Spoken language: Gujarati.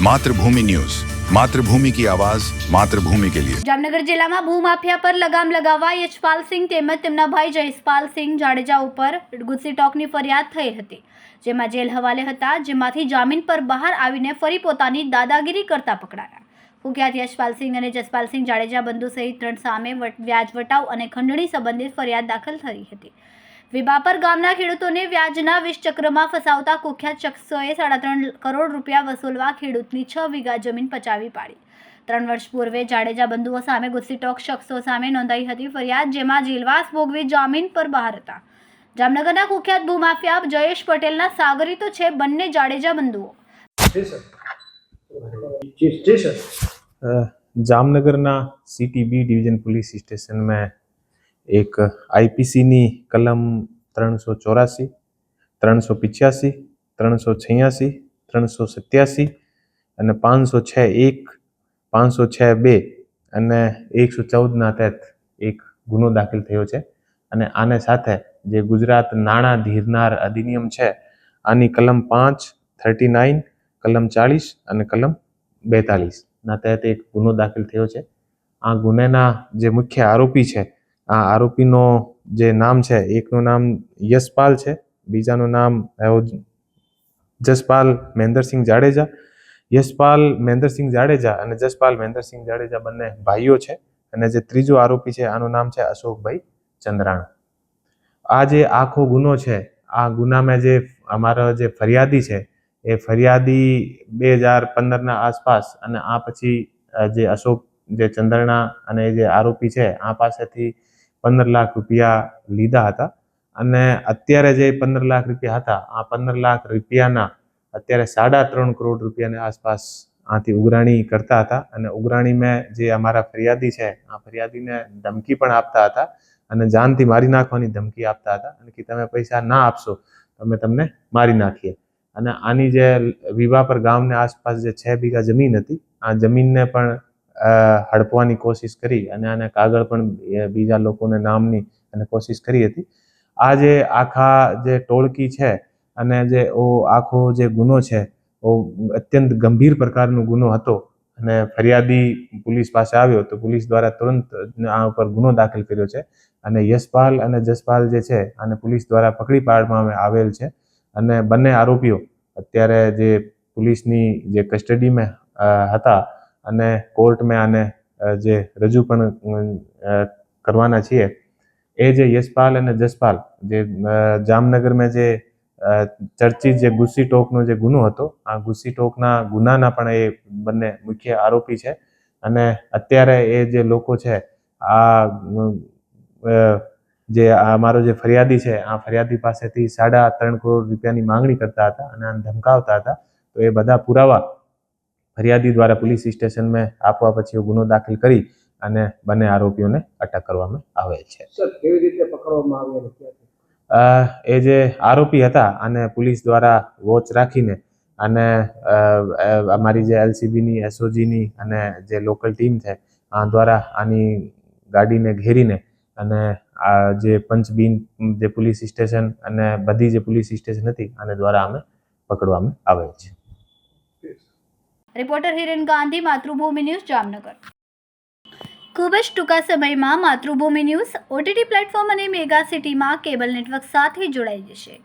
मातृभूमि न्यूज, मातृभूमि की आवाज, मातृभूमि के लिए। જામનગર જિલ્લામાં ભૂમાફિયા પર લગામ લગાવવા યશપાલસિંહ તેમજ તેમના ભાઈ જયપાલસિંહ જાડેજા ઉપર ગુસ્સીટોકની ફરિયાદ થઈ હતી, જેમાં જેલ હવાલે હતા, જેમાંથી જામીન પર બહાર આવીને ફરી પોતાની દાદાગીરી કરતા પકડાયા। કુખ્યાત યશપાલસિંહ અને જસપાલસિંહ જાડેજા બંધુ સહિત 3 સામે વ્યાજ વટાવ અને ખંડણી સંબંધિત ફરિયાદ દાખલ થઈ હતી। વિબાપર ગામના ખેડૂતોને વ્યાજના 20 ચક્રમાં ફસાવતા કુખ્યાત શખ્સોએ 3.5 કરોડ રૂપિયા વસૂલવા ખેડૂતની 6 વીઘા જમીન પચાવી પાડી। 3 વર્ષ પૂર્વે જાડેજા બંધુઓ સામે ગુસ્સીટોક શખ્સો સામે નોંધાઈ હતી ફરિયાદ, જેમાં જેલવાસ ભોગવી જામીન પર બહાર હતા। જામનગરના કુખ્યાત ભૂમાફિયા જયેશ પટેલના સાગરીતો છે બંને જાડેજા બંધુઓ। जामनगरना city B division police station में एक आईपीसी नी कलम 384, 385, 386, 387 અને 506(1), 506(2) અને 114 ના તહેત એક ગુનો દાખલ થયો છે। અને આને સાથે જે ગુજરાત નાણાં ધીરનાર અધિનિયમ છે આની કલમ 5, 39, કલમ 40 અને કલમ 42 ના તહેત એક ગુનો દાખલ થયો છે। આ ગુનેના જે મુખ્ય આરોપી છે, આ આરોપીનો જે નામ છે, એકનું નામ યશપાલ છે, બીજાનું નામ જસપાલ મહેન્દ્રસિંહ જાડેજા। યશપાલ મહેન્દ્રસિંહ જાડેજા અને જસપાલ મહેન્દ્રસિંહ જાડેજા બંને ભાઈઓ છે। અને જે ત્રીજો આરોપી છે આનું નામ છે અશોકભાઈ ચંદ્રાણા। આ જે આખો ગુનો છે, આ ગુનામાં જે અમારા જે ફરિયાદી છે એ ફરિયાદી 2015ના આસપાસ અને આ પછી જે અશોક જે ચંદ્રાણા અને જે આરોપી છે આ પાસેથી 15 લાખ રૂપિયા લીધા હતા। અને અત્યારે જે 15 લાખ રૂપિયા હતા, આ 15 લાખ રૂપિયાના અત્યારે 3.5 કરોડ રૂપિયાની આસપાસ આથી ઉઘરાણી કરતા હતા। અને ઉઘરાણીમાં જે અમારા ફરિયાદી છે આ ફરિયાદીને ધમકી પણ આપતા હતા અને જાનથી મારી નાખવાની ધમકી આપતા હતા અને કે તમે પૈસા ના આપશો તો અમે તમને મારી નાખીએ। અને આની જે વિવાપર ગામની આસપાસ જે 6 વીઘા જમીન હતી, આ જમીનને પણ હડપવાની કોશિશ કરી અને આને કાગળ પણ બીજા લોકોને નામની અને કોશિશ કરી હતી। આ જે આખા જે ટોળકી છે અને જે આખો જે ગુનો છે અત્યંત ગંભીર પ્રકારનો ગુનો હતો। અને ફરિયાદી પોલીસ પાસે આવ્યો તો પોલીસ દ્વારા તુરંત આ ઉપર ગુનો દાખલ કર્યો છે અને યશપાલ અને જસપાલ જે છે આને પોલીસ દ્વારા પકડી પાડવામાં આવેલ છે। અને બંને આરોપીઓ અત્યારે જે પોલીસની જે કસ્ટડીમાં હતા અને કોર્ટમાં આને જે રજૂ પણ કરવાના છીએ। એ જે યશપાલ અને જસપાલ જે જામનગરમાં જે ચર્ચિત જે ગુસ્સીટોકનો જે ગુનો હતો, આ ગુસ્સીટોકના ગુનાના પણ એ બંને મુખ્ય આરોપી છે। અને અત્યારે એ જે લોકો છે આ જે અમારો જે ફરિયાદી છે આ ફરિયાદી પાસેથી 3.5 કરોડ રૂપિયાની માંગણી કરતા હતા અને આને ધમકાવતા હતા। તો એ બધા પુરાવા ફરિયાદી દ્વારા પોલીસ સ્ટેશનમાં આપવા પછી ગુનો દાખલ કરી અને બંને આરોપીઓને અટક કરવામાં આવેલ છે। કેવી રીતે પકડવામાં આવ્યા? એ જે આરોપી હતા આને પોલીસ દ્વારા વોચ રાખીને અને અમારી જે એલસીબીની, એસઓજીની અને જે લોકલ ટીમ છે આ દ્વારા આની ગાડીને ઘેરીને અને આ જે પંચબીન જે પોલીસ સ્ટેશન અને બધી જે પોલીસ સ્ટેશન હતી આને દ્વારા અમે પકડવામાં આવેલ છે। Reporter Hiren Gandhi, Matrubhumi news, Jamnagar. ખૂબ જ ટૂંકા સમયમાં માતૃભૂમિ ન્યૂઝ ઓટીટી પ્લેટફોર્મ અને મેગા સિટીમાં કેબલ નેટવર્ક સાથે જોડાઈ જશે।